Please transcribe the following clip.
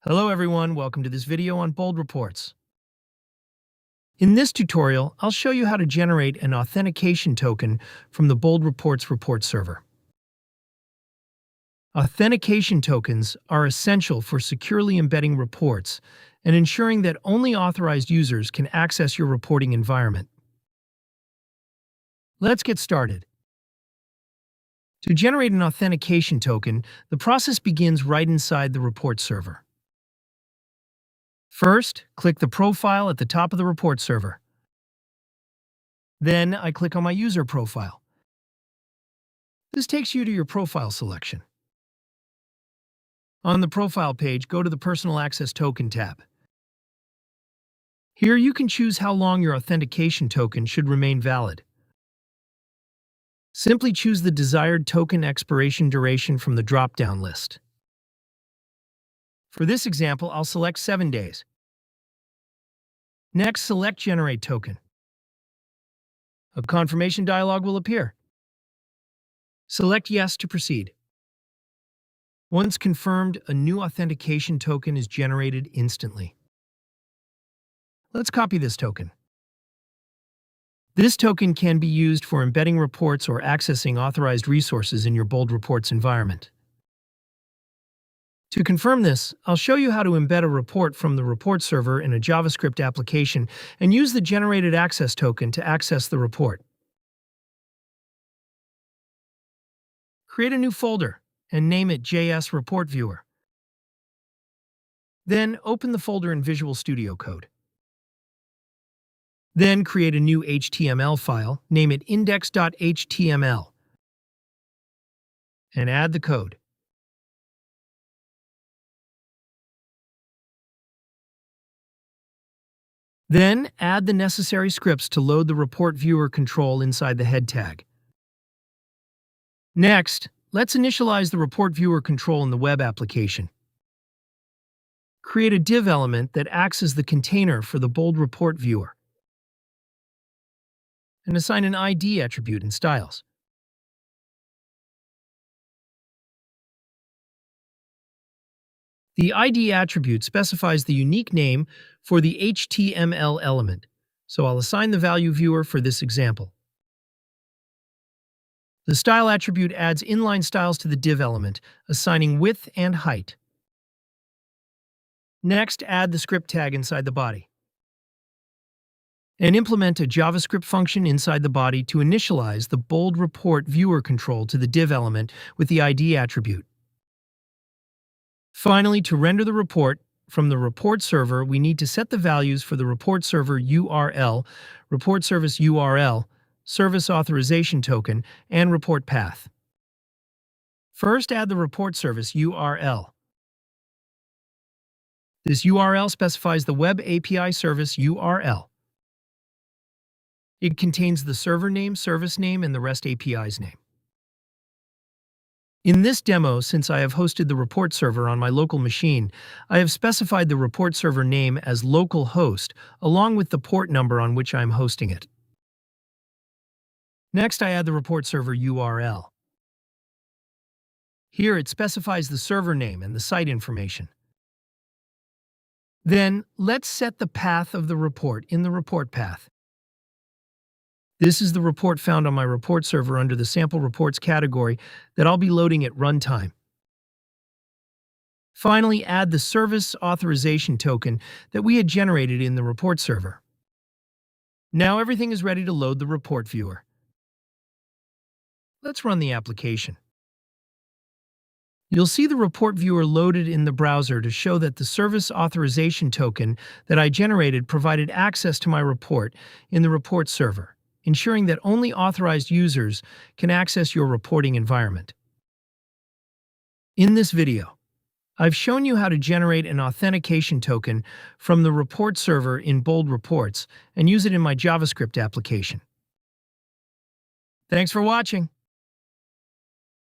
Hello everyone, welcome to this video on Bold Reports. In this tutorial, I'll show you how to generate an authentication token from the Bold Reports report server. Authentication tokens are essential for securely embedding reports and ensuring that only authorized users can access your reporting environment. Let's get started. To generate an authentication token, the process begins right inside the report server. First, click the profile at the top of the report server. Then, I click on my user profile. This takes you to your profile selection. On the profile page, go to the Personal Access Token tab. Here, you can choose how long your authentication token should remain valid. Simply choose the desired token expiration duration from the drop-down list. For this example, I'll select 7 days. Next, select Generate Token. A confirmation dialog will appear. Select Yes to proceed. Once confirmed, a new authentication token is generated instantly. Let's copy this token. This token can be used for embedding reports or accessing authorized resources in your Bold Reports environment. To confirm this, I'll show you how to embed a report from the report server in a JavaScript application and use the generated access token to access the report. Create a new folder and name it JS Report Viewer. Then open the folder in Visual Studio Code. Then create a new HTML file, name it index.html, and add the code. Then add the necessary scripts to load the report viewer control inside the head tag. Next, let's initialize the report viewer control in the web application. Create a div element that acts as the container for the Bold Report Viewer, and assign an ID attribute and styles. The ID attribute specifies the unique name for the HTML element, so I'll assign the value viewer for this example. The style attribute adds inline styles to the div element, assigning width and height. Next, add the script tag inside the body. And implement a JavaScript function inside the body to initialize the Bold Report Viewer control to the div element with the ID attribute. Finally, to render the report, from the report server, we need to set the values for the report server URL, report service URL, service authorization token, and report path. First, add the report service URL. This URL specifies the Web API service URL. It contains the server name, service name, and the REST API's name. In this demo, since I have hosted the report server on my local machine, I have specified the report server name as localhost along with the port number on which I am hosting it. Next, I add the report server URL. Here, it specifies the server name and the site information. Then, let's set the path of the report in the report path. This is the report found on my report server under the sample reports category that I'll be loading at runtime. Finally, add the service authorization token that we had generated in the report server. Now everything is ready to load the report viewer. Let's run the application. You'll see the report viewer loaded in the browser to show that the service authorization token that I generated provided access to my report in the report server, ensuring that only authorized users can access your reporting environment. In this video, I've shown you how to generate an authentication token from the report server in Bold Reports and use it in my JavaScript application. Thanks for watching.